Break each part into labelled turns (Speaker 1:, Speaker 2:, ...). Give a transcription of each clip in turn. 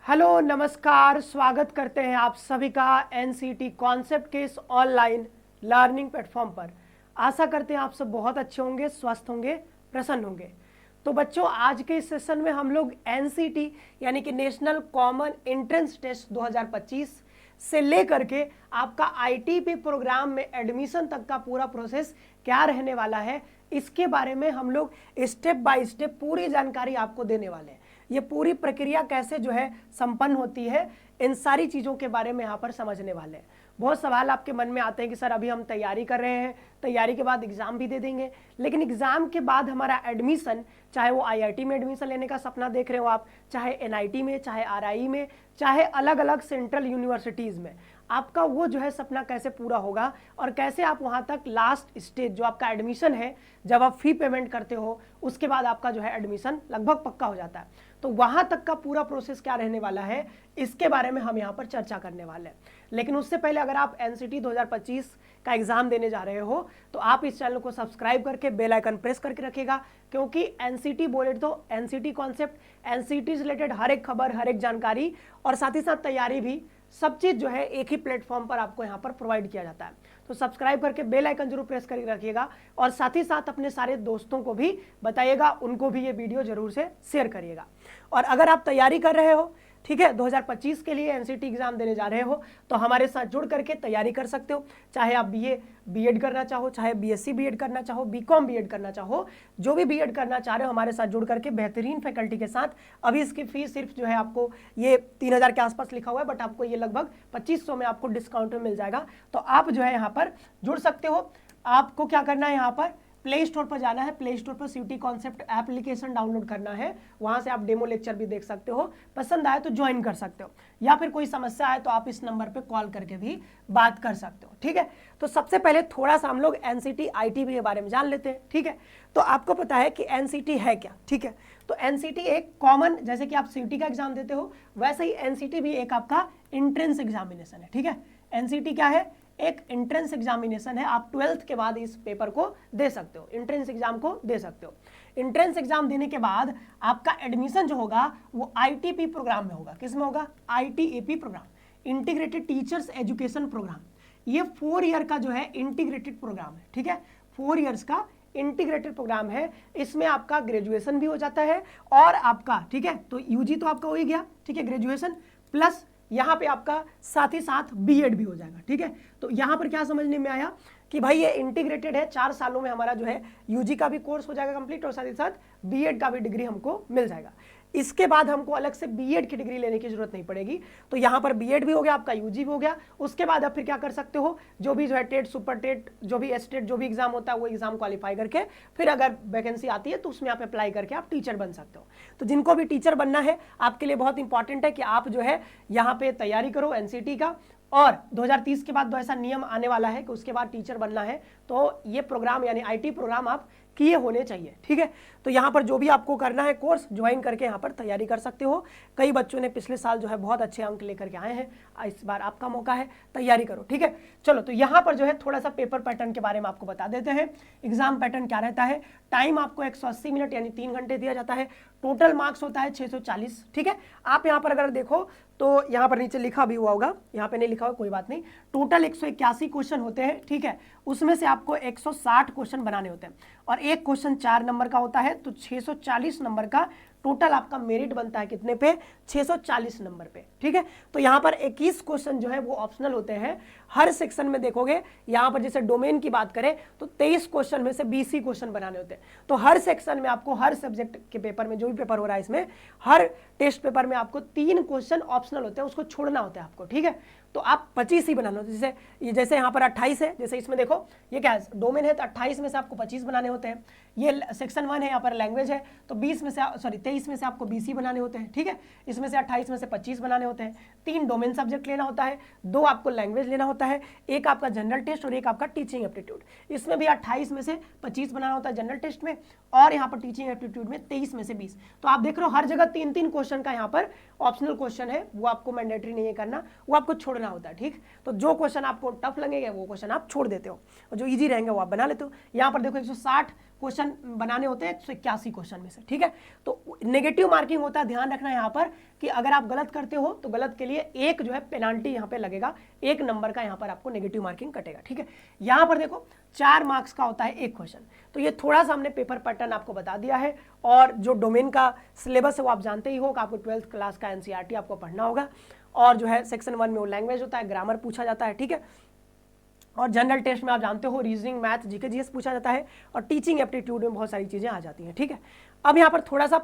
Speaker 1: Hello नमस्कार, स्वागत करते हैं आप सभी का एनसीटी कॉन्सेप्ट के इस ऑनलाइन लर्निंग प्लेटफॉर्म पर। आशा करते हैं आप सब बहुत अच्छे होंगे, स्वस्थ होंगे, प्रसन्न होंगे। तो बच्चों, आज के इस सेशन में हम लोग एनसीटी यानी कि नेशनल कॉमन एंट्रेंस टेस्ट 2025 से लेकर के आपका आईटीपी प्रोग्राम में एडमिशन तक का पूरा प्रोसेस क्या रहने वाला है, इसके बारे में हम लोग स्टेप बाय स्टेप पूरी जानकारी आपको देने वाले हैं। ये पूरी प्रक्रिया कैसे जो है संपन्न होती है, इन सारी चीज़ों के बारे में यहाँ पर समझने वाले हैं। बहुत सवाल आपके मन में आते हैं कि सर अभी हम तैयारी कर रहे हैं, तैयारी के बाद एग्ज़ाम भी दे देंगे, लेकिन एग्ज़ाम के बाद हमारा एडमिशन, चाहे वो आईआईटी में एडमिशन लेने का सपना देख रहे हो आप, चाहे एनआईटी में, चाहे आरआई में, चाहे अलग अलग सेंट्रल यूनिवर्सिटीज़ में, आपका वो जो है सपना कैसे पूरा होगा और कैसे आप वहाँ तक लास्ट स्टेज जो आपका एडमिशन है, जब आप फी पेमेंट करते हो उसके बाद आपका जो है एडमिशन लगभग पक्का हो जाता है, तो वहाँ तक का पूरा प्रोसेस क्या रहने वाला है, इसके बारे में हम यहाँ पर चर्चा करने वाले हैं। लेकिन उससे पहले अगर आप एनसीटी 2025 का एग्ज़ाम देने जा रहे हो तो आप इस चैनल को सब्सक्राइब करके बेल आइकन प्रेस करके रखिएगा, क्योंकि एनसीटी बोले तो एनसीटी कॉन्सेप्ट, एनसीटी से रिलेटेड हर एक खबर, हर एक जानकारी और साथ ही साथ तैयारी भी, सब चीज़ जो है एक ही प्लेटफॉर्म पर आपको यहाँ पर प्रोवाइड किया जाता है। तो सब्सक्राइब करके बेल आइकन जरूर प्रेस करके रखिएगा और साथ ही साथ अपने सारे दोस्तों को भी बताइएगा, उनको भी ये वीडियो जरूर से शेयर करिएगा। और अगर आप तैयारी कर रहे हो, ठीक है, 2025 के लिए एनसीटी एग्जाम देने जा रहे हो, तो हमारे साथ जुड़ करके तैयारी कर सकते हो। चाहे आप बीए बीएड करना चाहो, चाहे बीएससी बीएड करना चाहो, बीकॉम बीएड करना चाहो, जो भी बीएड करना चाह रहे हो हमारे साथ जुड़ करके बेहतरीन फैकल्टी के साथ। अभी इसकी फीस सिर्फ जो है आपको ये 3000 के आसपास लिखा हुआ है, बट आपको ये लगभग 2500 में आपको डिस्काउंट में मिल जाएगा। तो आप जो है यहाँ पर जुड़ सकते हो। आपको क्या करना है, यहाँ पर प्ले स्टोर पर जाना है, प्ले स्टोर पर सीटी कॉन्सेप्ट एप्लीकेशन डाउनलोड करना है, वहां से आप डेमो लेक्चर भी देख सकते हो, पसंद आए तो ज्वाइन कर सकते हो, या फिर कोई समस्या आए तो आप इस नंबर पे कॉल करके भी बात कर सकते हो। ठीक है, तो सबसे पहले थोड़ा सा हम लोग एनसीटी आईटीपी के बारे में जान लेते हैं। ठीक है, तो आपको पता है कि एनसीटी है क्या। ठीक है, तो एनसीटी एक कॉमन, जैसे कि आप सीटी का एग्जाम देते हो वैसे ही एनसीटी भी एक आपका एंट्रेंस एग्जामिनेशन है। ठीक है, एनसीटी क्या है, एक एंट्रेंस एग्जामिनेशन है। आप 12th के बाद इस पेपर को दे सकते हो, एंट्रेंस एग्जाम को दे सकते हो। एंट्रेंस एग्जाम देने के बाद आपका एडमिशन जो होगा वो आईटीपी प्रोग्राम में होगा। किस में होगा, ITEP program, integrated teachers education program. ये 4 ईयर का जो है इंटीग्रेटेड प्रोग्राम है। ठीक है, 4 ईयर्स का इंटीग्रेटेड प्रोग्राम है। इसमें आपका ग्रेजुएशन भी हो जाता है और आपका, ठीक है, तो यूजी तो आपका हो ही गया, ठीक है, ग्रेजुएशन प्लस यहाँ पे आपका साथ ही साथ बीएड भी हो जाएगा। ठीक है, तो यहाँ पर क्या समझने में आया कि भाई ये इंटीग्रेटेड है, 4 सालों में हमारा जो है यूजी का भी कोर्स हो जाएगा कंप्लीट और साथ ही साथ बीएड का भी डिग्री हमको मिल जाएगा। इसके बाद हमको अलग से बीएड की डिग्री लेने की जरूरत नहीं पड़ेगी। तो यहाँ पर बीएड भी हो गया, आपका यूजी भी हो गया। उसके बाद आप फिर क्या कर सकते हो, जो भी जो है टेट, सुपर टेट, जो भी एस्टेट, जो भी एग्जाम होता है वो एग्जाम क्वालिफाई करके फिर अगर वैकेंसी आती है तो उसमें आप अप्लाई करके आप टीचर बन सकते हो। तो जिनको भी टीचर बनना है, आपके लिए बहुत इंपॉर्टेंट है कि आप जो है यहाँ पे तैयारी करो एनसीटी का। और 2030 के बाद तो ऐसा नियम आने वाला है कि उसके बाद टीचर बनना है तो ये प्रोग्राम यानी आईटी प्रोग्राम आप किए होने चाहिए। ठीक है, तो यहाँ पर जो भी आपको करना है कोर्स ज्वाइन करके यहाँ पर तैयारी कर सकते हो। कई बच्चों ने पिछले साल जो है बहुत अच्छे अंक लेकर के आए हैं, इस बार आपका मौका है, तैयारी करो। ठीक है, चलो तो यहाँ पर जो है थोड़ा सा पेपर पैटर्न के बारे में आपको बता देते हैं। एग्जाम पैटर्न क्या रहता है, टाइम आपको 180 मिनट यानी 3 घंटे दिया जाता है। टोटल मार्क्स होता है 640। ठीक है, आप यहाँ पर अगर देखो तो यहाँ पर नीचे लिखा भी हुआ होगा, यहाँ पे नहीं लिखा हुआ कोई बात नहीं। टोटल 181 क्वेश्चन होते हैं। ठीक है, उसमें से आपको 160 क्वेश्चन बनाने होते हैं और एक क्वेश्चन 4 नंबर का होता है, तो 640 नंबर का टोटल आपका मेरिट बनता है कितने पे, 640 नंबर पे। ठीक है, तो यहाँ पर 21 क्वेश्चन जो है वो ऑप्शनल होते हैं। हर सेक्शन में देखोगे यहाँ पर जैसे डोमेन की बात करें तो 23 क्वेश्चन में से 20 ही क्वेश्चन बनाने होते हैं। तो हर सेक्शन में आपको, हर सब्जेक्ट के पेपर में, जो भी पेपर हो रहा है इसमें, हर टेस्ट पेपर में आपको 3 क्वेश्चन ऑप्शनल होते हैं, उसको छोड़ना होता है आपको। ठीक है, तो आप 25 ही बनाना होते हैं। जैसे यहाँ पर 28 है, जैसे इसमें देखो ये क्या है, डोमेन है, तो 28 में से आपको 25 बनाने होते हैं। ये सेक्शन 1 है, यहाँ पर लैंग्वेज है, तो 23 में से आपको 20 ही बनाने होते हैं। ठीक है, इसमें से 28 में से 25 बनाने होते हैं। 3 डोमेन सब्जेक्ट लेना होता है, 2 आपको लैंग्वेज लेना होता है, एक आपका जनरल टेस्ट और एक आपका टीचिंग एप्टीट्यूड। इसमें भी 28 में से 25 बनाना होता है जनरल टेस्ट में, और यहाँ पर टीचिंग एप्टीट्यूड में 23 में से 20। तो आप देख रहे हो हर जगह 3-3 क्वेश्चन का यहाँ पर ऑप्शनल क्वेश्चन है, वो आपको मैंडेटरी नहीं है करना, वो आपको छोड़ना करना होता है, ठीक। तो जो क्वेश्चन आपको टफ लगेंगे वो क्वेश्चन आप छोड़ देते हो और जो इजी रहेंगे वो आप बना लेते हो। यहाँ पर देखो 160 क्वेश्चन बनाने होते हैं 181 क्वेश्चन में से, ठीक है। तो नेगेटिव मार्किंग होता है, ध्यान रखना यहाँ पर कि अगर आप गलत करते हो तो गलत के लिए एक जो है पेनाल्टी यहाँ पे लगेगा, 1 नंबर का यहाँ पर आपको नेगेटिव मार्किंग कटेगा, ठीक है। यहाँ पर देखो 4 मार्क्स का होता है एक क्वेश्चन। तो ये थोड़ा सा हमने पेपर पैटर्न आपको बता दिया है, और जो डोमेन का सिलेबस है वो आप जानते ही हो कि आपको 12th क्लास का एनसीईआरटी आपको पढ़ना होगा, और जो है सेक्शन 1 में वो लैंग्वेज होता है, ग्रामर पूछा जाता है, ठीक है। और जनरल टेस्ट में आप जानते हो रीजनिंग, मैथ, जीके, जीएस पूछा जाता है, और टीचिंग एप्टीट्यूड में बहुत सारी चीज़ें आ जाती हैं, ठीक है। अब यहाँ पर थोड़ा सा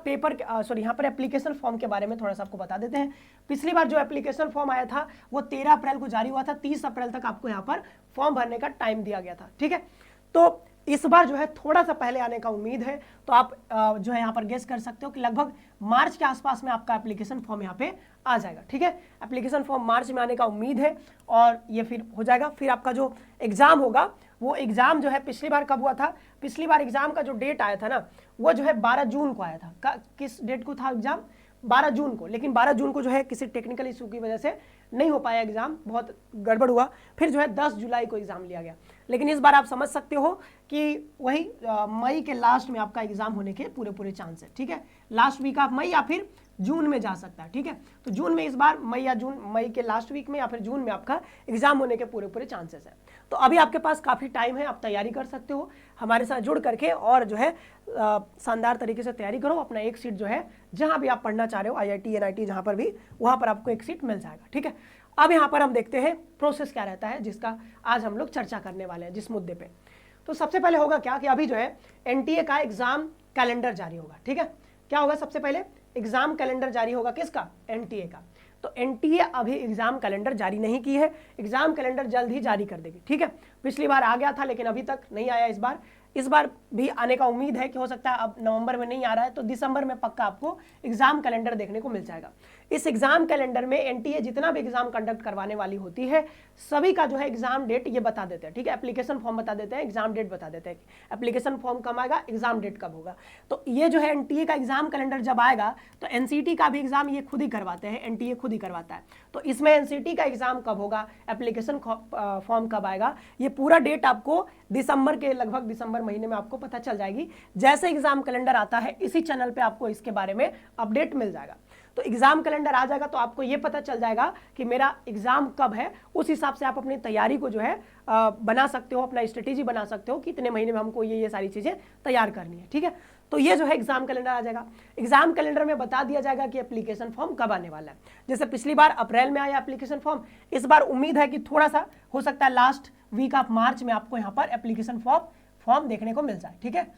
Speaker 1: यहाँ पर एप्लीकेशन फॉर्म के बारे में थोड़ा सा आपको बता देते हैं। पिछली बार जो एप्लीकेशन फॉर्म आया था वो 13 अप्रैल को जारी हुआ था, 30 अप्रैल तक आपको यहाँ पर फॉर्म भरने का टाइम दिया गया था, ठीक है। तो इस बार जो है थोड़ा सा पहले आने का उम्मीद है, तो आप जो है यहाँ पर गेस कर सकते हो कि लगभग मार्च के आसपास में आपका एप्लीकेशन फॉर्म यहाँ पे आ जाएगा, ठीक है। एप्लीकेशन फॉर्म मार्च में आने का उम्मीद है, और ये फिर हो जाएगा। फिर आपका जो एग्जाम होगा वो एग्जाम जो है पिछली बार कब हुआ था, पिछली बार एग्जाम का जो डेट आया था ना वो जो है 12 जून को आया था। किस डेट को था एग्जाम? 12 जून को। लेकिन 12 जून को जो है किसी टेक्निकल इशू की वजह से नहीं हो पाया एग्जाम, बहुत गड़बड़ हुआ, फिर जो है 10 जुलाई को एग्जाम लिया गया। लेकिन इस बार आप समझ सकते हो कि वही मई के लास्ट में आपका एग्जाम होने के पूरे चांस है, ठीक है। लास्ट वीक ऑफ मई या फिर जून में जा सकता है, ठीक है। तो जून में इस बार मई के लास्ट वीक में या फिर जून में आपका एग्जाम होने के पूरे चांसेस है। तो अभी आपके पास काफ़ी टाइम है, आप तैयारी कर सकते हो हमारे साथ जुड़ करके, और जो है शानदार तरीके से तैयारी करो। अपना एक सीट जो है जहाँ भी आप पढ़ना चाह रहे हो, IIT NIT जहाँ पर भी, वहाँ पर आपको एक सीट मिल जाएगा, ठीक है। अब यहाँ पर हम देखते हैं प्रोसेस क्या रहता है, जिसका आज हम लोग चर्चा करने वाले हैं जिस मुद्दे पे। तो सबसे पहले होगा क्या कि अभी जो है NTA का एग्जाम कैलेंडर जारी होगा, ठीक है। क्या होगा? सबसे पहले एग्जाम कैलेंडर जारी होगा, किसका? NTA का। तो NTA अभी एग्जाम कैलेंडर जारी नहीं की है, एग्जाम कैलेंडर जल्द ही जारी कर देगी, ठीक है। पिछली बार आ गया था लेकिन अभी तक नहीं आया, इस बार भी आने का उम्मीद है कि हो सकता है अब नवंबर में नहीं आ रहा है तो दिसंबर में पक्का आपको एग्जाम कैलेंडर देखने को मिल जाएगा। इस एग्जाम कैलेंडर में NTA जितना भी एग्जाम कंडक्ट करवाने वाली होती है सभी का जो है एग्जाम डेट ये बता देते हैं, ठीक है। एप्लीकेशन फॉर्म बता देते हैं, एग्जाम डेट बता देते हैं, एप्लीकेशन फॉर्म कब आएगा, एग्जाम डेट कब होगा। तो ये जो है NTA का एग्जाम कैलेंडर जब आएगा तो NCT का भी एग्जाम ये खुद ही करवाते हैं, NTA खुद ही करवाता है। तो इसमें NCT का एग्जाम कब होगा, एप्लीकेशन फॉर्म कब आएगा, ये पूरा डेट आपको दिसंबर के लगभग दिसंबर महीने में आपको पता चल जाएगी। जैसे एग्जाम कैलेंडर आता है इसी चैनल पे आपको इसके बारे में अपडेट मिल जाएगा। तो एग्जाम कैलेंडर आ जाएगा तो आपको ये पता चल जाएगा कि मेरा एग्जाम कब है, उस हिसाब से आप अपनी तैयारी को जो है बना सकते हो, अपना स्ट्रेटेजी बना सकते हो कि इतने महीने में हमको ये सारी चीजें तैयार करनी है, ठीक है। तो ये जो है एग्जाम कैलेंडर आ जाएगा। एग्जाम कैलेंडर में बता दिया जाएगा कि एप्लीकेशन फॉर्म कब आने वाला है। जैसे पिछली बार अप्रैल में आया एप्लीकेशन फॉर्म, इस बार उम्मीद है कि थोड़ा सा हो सकता है लास्ट वीक ऑफ मार्च में आपको यहाँ पर एप्लीकेशन फॉर्म देखने को मिल जाए, ठीक है।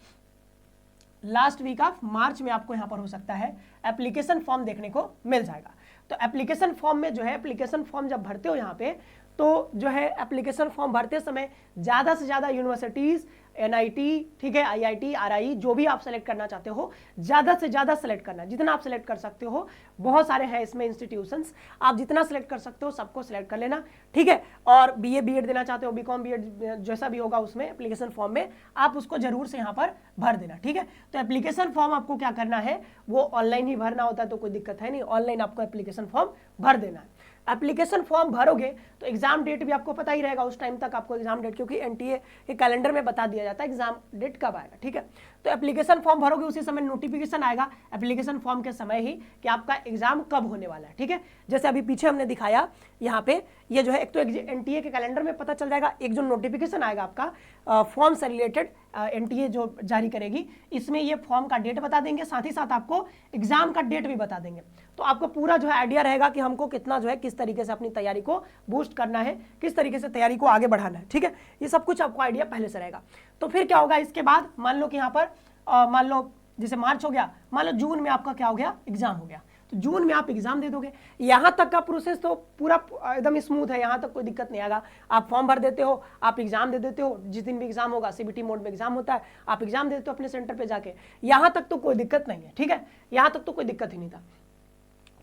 Speaker 1: लास्ट वीक ऑफ मार्च में आपको यहाँ पर हो सकता है एप्लीकेशन फॉर्म देखने को मिल जाएगा। तो एप्लीकेशन फॉर्म में जो है एप्लीकेशन फॉर्म जब भरते हो यहाँ पे तो जो है एप्लीकेशन फॉर्म भरते समय ज़्यादा से ज़्यादा यूनिवर्सिटीज़, NIT, ठीक है, IIT, RI जो भी आप सेलेक्ट करना चाहते हो ज़्यादा से ज़्यादा सेलेक्ट करना, जितना आप सेलेक्ट कर सकते हो। बहुत सारे हैं इसमें इंस्टीट्यूशंस, आप जितना सेलेक्ट कर सकते हो सबको सेलेक्ट कर लेना, ठीक है। और BA BEd देना चाहते हो, BCom BEd जैसा भी होगा उसमें एप्लीकेशन फॉर्म में आप उसको जरूर से यहाँ पर भर देना, ठीक है। तो एप्लीकेशन फॉर्म आपको क्या करना है, वो ऑनलाइन ही भरना होता है तो कोई दिक्कत है नहीं, ऑनलाइन आपको एप्लीकेशन फॉर्म भर देना है। एप्लीकेशन फॉर्म भरोगे तो एग्जाम डेट भी आपको पता ही रहेगा उस टाइम तक आपको एग्जाम डेट, क्योंकि NTA के कैलेंडर में बता दिया जाता है एग्जाम डेट कब आएगा, ठीक है। तो एप्लीकेशन फॉर्म भरोगे उसी समय नोटिफिकेशन आएगा एप्लीकेशन फॉर्म के समय ही कि आपका एग्जाम कब होने वाला है, ठीक है। जैसे अभी पीछे हमने दिखाया यहाँ पे, ये जो है एक तो NTA के कैलेंडर में पता चल जाएगा, एक जो नोटिफिकेशन आएगा आपका फॉर्म से रिलेटेड NTA जो जारी करेगी, इसमें ये फॉर्म का डेट बता देंगे, साथ ही साथ आपको एग्जाम का डेट भी बता देंगे। तो आपको पूरा जो है आइडिया रहेगा कि हमको कितना जो है किस तरीके से अपनी तैयारी को बूस्ट करना है, किस तरीके से तैयारी को आगे बढ़ाना है, ठीक है। ये सब कुछ आपको आइडिया पहले से रहेगा। तो फिर क्या होगा इसके बाद, मान लो कि यहाँ पर मान लो जैसे मार्च हो गया, मान लो जून में आपका क्या हो गया, एग्जाम हो गया, तो जून में आप एग्जाम दे दोगे। यहाँ तक का प्रोसेस तो पूरा एकदम स्मूथ है, यहाँ तक कोई दिक्कत नहीं आएगा। आप फॉर्म भर देते हो, आप एग्जाम दे देते हो, जिस दिन भी एग्जाम होगा CBT मोड में एग्जाम होता है, आप एग्जाम दे देते हो अपने सेंटर पे जाके, यहाँ तक तो कोई दिक्कत नहीं है, ठीक है। यहाँ तक तो कोई दिक्कत ही नहीं था।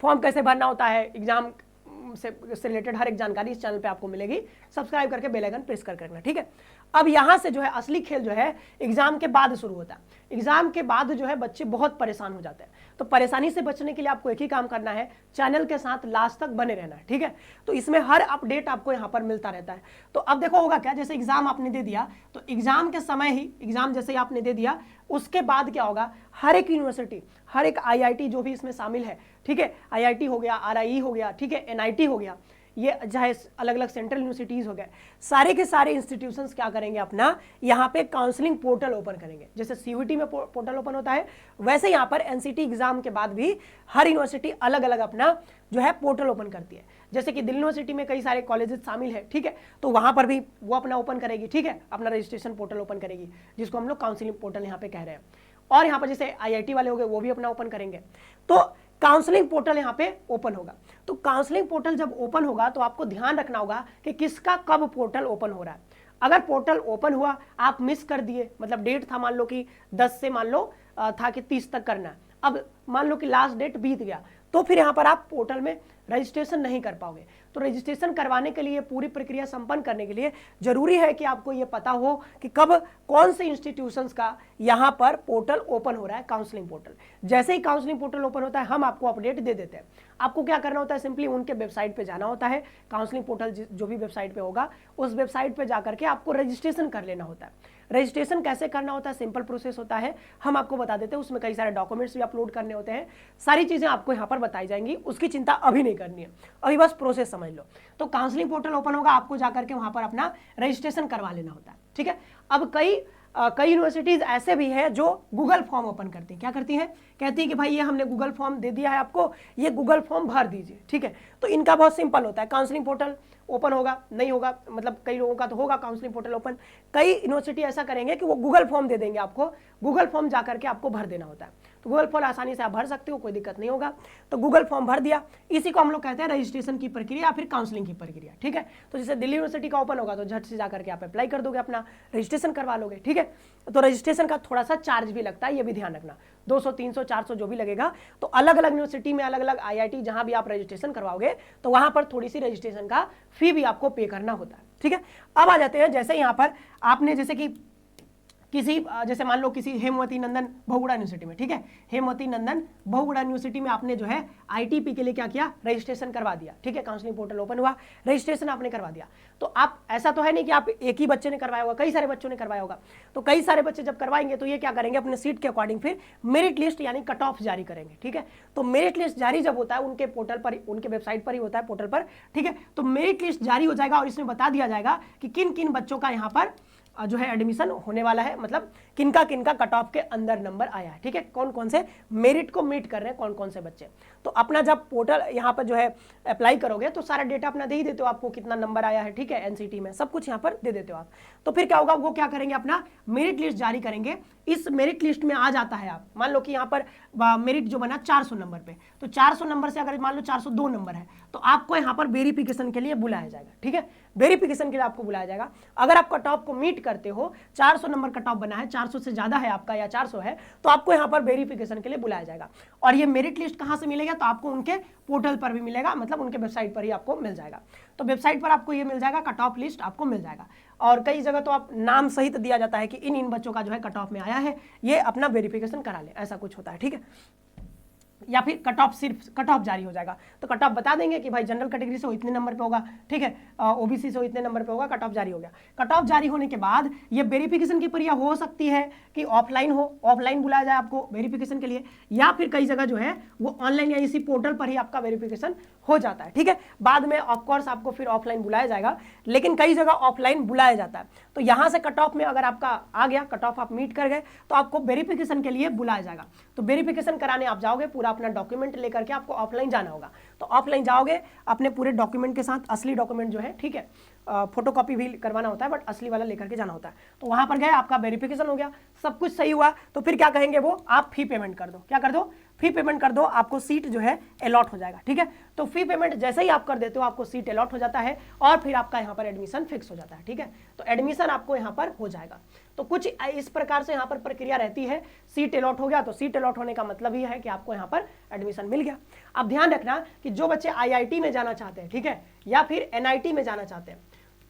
Speaker 1: फॉर्म कैसे भरना होता है, एग्जाम से रिलेटेड हर एक जानकारी इस चैनल पे आपको मिलेगी, सब्सक्राइब करके बेल आइकन प्रेस कर रखना, ठीक है। अब यहां से जो है असली खेल जो है एग्जाम के बाद शुरू होता है। एग्जाम के बाद जो है बच्चे बहुत परेशान हो जाते हैं। तो परेशानी से बचने के लिए आपको एक ही काम करना है, चैनल के साथ लास्ट तक बने रहना है, ठीक है। तो इसमें हर अपडेट आपको यहाँ पर मिलता रहता है। तो अब देखो होगा क्या, जैसे एग्जाम आपने दे दिया, तो एग्जाम के समय ही, एग्जाम जैसे ही आपने दे दिया उसके बाद क्या होगा, हर एक यूनिवर्सिटी, हर एक IIT जो भी इसमें शामिल है, ठीक है, IIT हो गया, RIE हो गया, ठीक है, NIT हो गया, ये चाहे अलग अलग सेंट्रल यूनिवर्सिटीज हो गए, सारे के सारे इंस्टीट्यूशंस क्या करेंगे, अपना यहाँ पे काउंसलिंग पोर्टल ओपन करेंगे। जैसे CUET में पोर्टल ओपन होता है, वैसे यहाँ पर NCT एग्जाम के बाद भी हर यूनिवर्सिटी अलग अलग अपना जो है पोर्टल ओपन करती है। जैसे कि दिल्ली यूनिवर्सिटी में कई सारे कॉलेजेस शामिल है, ठीक है, तो वहां पर भी वो अपना ओपन करेगी, ठीक है, अपना रजिस्ट्रेशन पोर्टल ओपन करेगी, जिसको हम लोग काउंसलिंग पोर्टल यहाँ पे कह रहे हैं। और यहाँ पर जैसे IIT वाले हो गए, वो भी अपना ओपन करेंगे। तो काउंसलिंग पोर्टल यहाँ पे ओपन होगा। तो काउंसलिंग पोर्टल जब ओपन होगा तो आपको ध्यान रखना होगा कि किसका कब पोर्टल ओपन हो रहा है। अगर पोर्टल ओपन हुआ, आप मिस कर दिए, मतलब डेट था मान लो कि 10 से मान लो था कि 30 तक करना है, अब मान लो कि लास्ट डेट बीत गया, तो फिर यहाँ पर आप पोर्टल में रजिस्ट्रेशन नहीं कर पाओगे। तो रजिस्ट्रेशन करवाने के लिए, पूरी प्रक्रिया संपन्न करने के लिए जरूरी है कि आपको ये पता हो कि कब कौन से इंस्टीट्यूशंस का यहाँ पर पोर्टल ओपन हो रहा है, काउंसलिंग पोर्टल। जैसे ही काउंसलिंग पोर्टल ओपन होता है, हम आपको अपडेट दे देते हैं। आपको क्या करना होता है, सिंपली उनके वेबसाइट पे जाना होता है, काउंसलिंग पोर्टल जो भी वेबसाइट पे होगा, उस वेबसाइट पे जाकर के आपको रजिस्ट्रेशन कर लेना होता है। रजिस्ट्रेशन कैसे करना होता है, सिंपल प्रोसेस होता है, हम आपको बता देते हैं। उसमें कई सारे डॉक्यूमेंट्स भी अपलोड करने होते हैं, सारी चीजें आपको यहाँ पर बताई जाएंगी, उसकी चिंता अभी नहीं करनी है, अभी बस प्रोसेस समझ लो। तो काउंसलिंग पोर्टल ओपन होगा, आपको जाकर के वहां पर अपना रजिस्ट्रेशन करवा लेना होता है, ठीक है। अब कई यूनिवर्सिटीज ऐसे भी है जो गूगल फॉर्म ओपन करती है। क्या करती है, कहती है कि भाई ये हमने गूगल फॉर्म दे दिया है आपको, ये गूगल फॉर्म भर दीजिए, ठीक है। तो इनका बहुत सिंपल होता है, काउंसलिंग पोर्टल ओपन होगा, नहीं होगा, मतलब कई लोगों का तो होगा काउंसलिंग पोर्टल ओपन, कई यूनिवर्सिटी ऐसा करेंगे कि वो गूगल फॉर्म दे देंगे आपको, गूगल फॉर्म जाकर के आपको भर देना होता है। तो गूगल फॉर्म आसानी से आप भर सकते हो, कोई दिक्कत नहीं होगा। तो गूगल फॉर्म भर दिया, इसी को हम लोग कहते हैं रजिस्ट्रेशन की प्रक्रिया या फिर काउंसलिंग की प्रक्रिया, ठीक है। तो जैसे दिल्ली यूनिवर्सिटी का ओपन होगा तो झट से जाकर के आप अप्लाई कर दोगे, अपना रजिस्ट्रेशन करवा लोगे, ठीक है। तो रजिस्ट्रेशन का थोड़ा सा चार्ज भी लगता है, ये भी ध्यान रखना, 200, 300, 400 जो भी लगेगा। तो अलग अलग यूनिवर्सिटी में, अलग अलग IIT जहां भी आप रजिस्ट्रेशन करवाओगे, तो वहां पर थोड़ी सी रजिस्ट्रेशन का फी भी आपको पे करना होता है, ठीक है। अब आ जाते हैं, जैसे यहाँ पर आपने जैसे कि जैसे मान लो किसी हेमवती नंदन बहुगुणा यूनिवर्सिटी में, ठीक है, हेमवती नंदन बहुगुणा यूनिवर्सिटी में आपने जो है ITP के लिए क्या किया, रजिस्ट्रेशन करवा दिया, ठीक है। काउंसलिंग पोर्टल ओपन हुआ, रजिस्ट्रेशन आपने करवा दिया। तो आप, ऐसा तो है नहीं कि आप एक ही बच्चे ने करवाया होगा, कई सारे बच्चों ने करवाया होगा। तो कई सारे बच्चे जब करवाएंगे तो ये क्या करेंगे, अपने सीट के अकॉर्डिंग फिर मेरिट लिस्ट यानी कट ऑफ जारी करेंगे, ठीक है। तो मेरिट लिस्ट जारी जब होता है उनके पोर्टल पर, उनके वेबसाइट पर ही होता है, पोर्टल पर, ठीक है। तो मेरिट लिस्ट जारी हो जाएगा और इसमें बता दिया जाएगा कि किन किन बच्चों का यहाँ पर जो है एडमिशन होने वाला है, मतलब किनका किनका कट ऑफ के अंदर नंबर आया है, ठीक है, कौन कौन से मेरिट को मीट कर रहे हैं, कौन कौन से बच्चे। तो अपना जब पोर्टल यहाँ पर जो है अप्लाई करोगे तो सारा डेटा अपना दे ही देते हो, आपको कितना नंबर आया है, ठीक है, NCT में सब कुछ यहाँ पर दे देते हो आप। तो फिर क्या होगा, वो क्या करेंगे, अपना मेरिट लिस्ट जारी करेंगे। इस मेरिट लिस्ट में आ जाता है, आप मान लो कि यहाँ पर मेरिट जो बना 400 नंबर पे, तो 400 नंबर से अगर मान लो 402 नंबर है, तो आपको यहाँ पर वेरिफिकेशन के लिए बुलाया जाएगा, ठीक है, वेरिफिकेशन के लिए आपको बुलाया जाएगा। अगर आप कट ऑफ को मीट करते हो, 400 नंबर कट ऑफ बना है, 400 से ज्यादा है आपका या 400 है, तो आपको यहाँ पर वेरिफिकेशन के लिए बुलाया जाएगा। और ये मेरिट लिस्ट कहाँ से मिलेगा, तो आपको उनके पोर्टल पर भी मिलेगा, मतलब उनके वेबसाइट पर ही आपको मिल जाएगा। तो वेबसाइट पर आपको ये मिल जाएगा, कट ऑफ लिस्ट आपको मिल जाएगा। और कई जगह तो आप नाम सहित दिया जाता है कि इन बच्चों का जो है कट ऑफ में आया है, ये अपना वेरिफिकेशन करा ले, ऐसा कुछ होता है, ठीक है। या फिर कट ऑफ, सिर्फ कट ऑफ जारी हो जाएगा, तो कट ऑफ बता देंगे कि भाई जनरल कैटेगरी से वो इतने नंबर पे होगा, ठीक है, OBC से वो इतने नंबर पे होगा, कट ऑफ जारी हो गया। कट ऑफ जारी होने के बाद ये वेरिफिकेशन की प्रक्रिया हो सकती है कि ऑफलाइन हो, ऑफलाइन बुलाया जाए आपको वेरिफिकेशन के लिए, या फिर कई जगह जो है वो ऑनलाइन या इसी पोर्टल पर ही आपका वेरिफिकेशन हो जाता है, ठीक है। बाद में ऑफकोर्स आपको फिर ऑफलाइन बुलाया जाएगा, लेकिन कई जगह ऑफलाइन बुलाया जाता है। तो यहाँ से कट ऑफ में अगर आपका आ गया, कट ऑफ आप मीट कर गए, तो आपको वेरिफिकेशन के लिए बुलाया जाएगा। तो वेरिफिकेशन कराने आप जाओगे, पूरा अपना डॉक्यूमेंट लेकर के आपको ऑफलाइन जाना होगा। तो ऑफलाइन जाओगे अपने पूरे डॉक्यूमेंट के साथ, असली डॉक्यूमेंट जो है, ठीक है, फोटोकॉपी भी करवाना होता है, बट असली वाला लेकर के जाना होता है। तो वहां पर गए, आपका वेरिफिकेशन हो गया, सब कुछ सही हुआ, तो फिर क्या कहेंगे वो, आप फी पेमेंट कर दो। क्या कर दो, फी पेमेंट कर दो, आपको सीट जो है अलॉट हो जाएगा, ठीक है। तो फी पेमेंट जैसे ही आप कर देते हो, आपको सीट अलॉट हो जाता है और फिर आपका यहाँ पर एडमिशन फिक्स हो जाता है, ठीक है। तो एडमिशन आपको यहाँ पर हो जाएगा। तो कुछ इस प्रकार से यहाँ पर प्रक्रिया रहती है। सीट अलॉट हो गया, तो सीट अलॉट होने का मतलब ये है कि आपको यहाँ पर एडमिशन मिल गया। अब ध्यान रखना कि जो बच्चे IIT में जाना चाहते हैं, ठीक है, या फिर NIT में जाना चाहते हैं,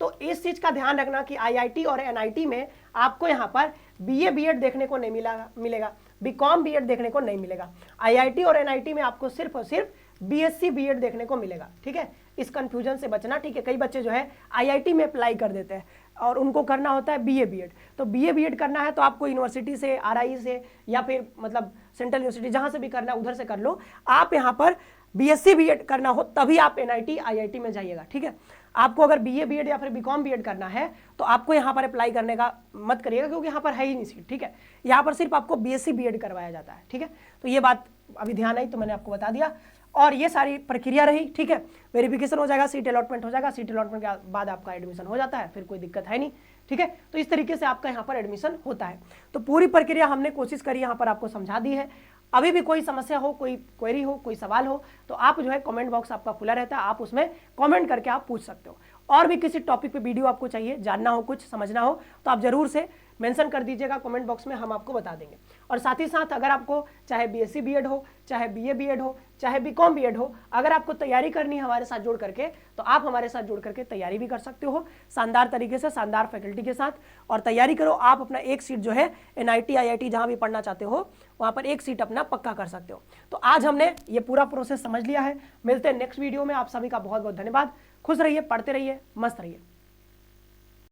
Speaker 1: तो इस चीज का ध्यान रखना कि आईआईटी और एनआईटी में आपको यहाँ पर बीए बीएड देखने को नहीं मिलेगा, बीकॉम बीएड देखने को नहीं मिलेगा। आईआईटी और एनआईटी में आपको सिर्फ और सिर्फ बीएससी बीएड देखने को मिलेगा। ठीक है, इस कंफ्यूजन से बचना। ठीक है, कई बच्चे जो है आईआईटी में अप्लाई कर देते हैं और उनको करना होता है बीए बीएड। तो बीए बीएड करना है तो आपको यूनिवर्सिटी से, आरआई से, या फिर मतलब सेंट्रल यूनिवर्सिटी जहां से भी करना है उधर से कर लो। आप यहाँ पर बीएससी बीएड करना हो तभी आप एनआईटी आईआईटी में जाइएगा। ठीक है, आपको अगर बीए बीएड या फिर बीकॉम बीएड करना है तो आपको यहाँ पर अप्लाई करने का मत करिएगा, क्योंकि यहाँ पर है ही नहीं सीट। ठीक है, यहाँ पर सिर्फ आपको बीएससी बीएड करवाया जाता है। ठीक है, तो ये बात अभी ध्यान आई तो मैंने आपको बता दिया। और ये सारी प्रक्रिया रही। ठीक है, वेरिफिकेशन हो जाएगा, सीट अलॉटमेंट हो जाएगा, सीट अलॉटमेंट के बाद आपका एडमिशन हो जाता है, फिर कोई दिक्कत है नहीं। ठीक है, तो इस तरीके से आपका यहाँ पर एडमिशन होता है। तो पूरी प्रक्रिया हमने कोशिश करी यहाँ पर आपको समझा दी है। अभी भी कोई समस्या हो, कोई क्वेरी हो, कोई सवाल हो तो आप जो है कमेंट बॉक्स आपका खुला रहता है, आप उसमें कमेंट करके आप पूछ सकते हो। और भी किसी टॉपिक पे वीडियो आपको चाहिए, जानना हो, कुछ समझना हो तो आप जरूर से मेंशन कर दीजिएगा कमेंट बॉक्स में, हम आपको बता देंगे। और साथ ही साथ अगर आपको चाहे बीएससी बीएड हो, चाहे बीए बीएड हो, चाहे बीकॉम बीएड हो, अगर आपको तैयारी करनी है हमारे साथ जुड़ करके तो आप हमारे साथ जुड़ करके तैयारी भी कर सकते हो शानदार तरीके से, शानदार फैकल्टी के साथ। और तैयारी करो, आप अपना एक सीट जो है एनआईटी आईआईटी जहां भी पढ़ना चाहते हो वहां पर एक सीट अपना पक्का कर सकते हो। तो आज हमने ये पूरा प्रोसेस समझ लिया है। मिलते हैं नेक्स्ट वीडियो में। आप सभी का बहुत बहुत धन्यवाद। खुश रहिए, पढ़ते रहिए, मस्त रहिए।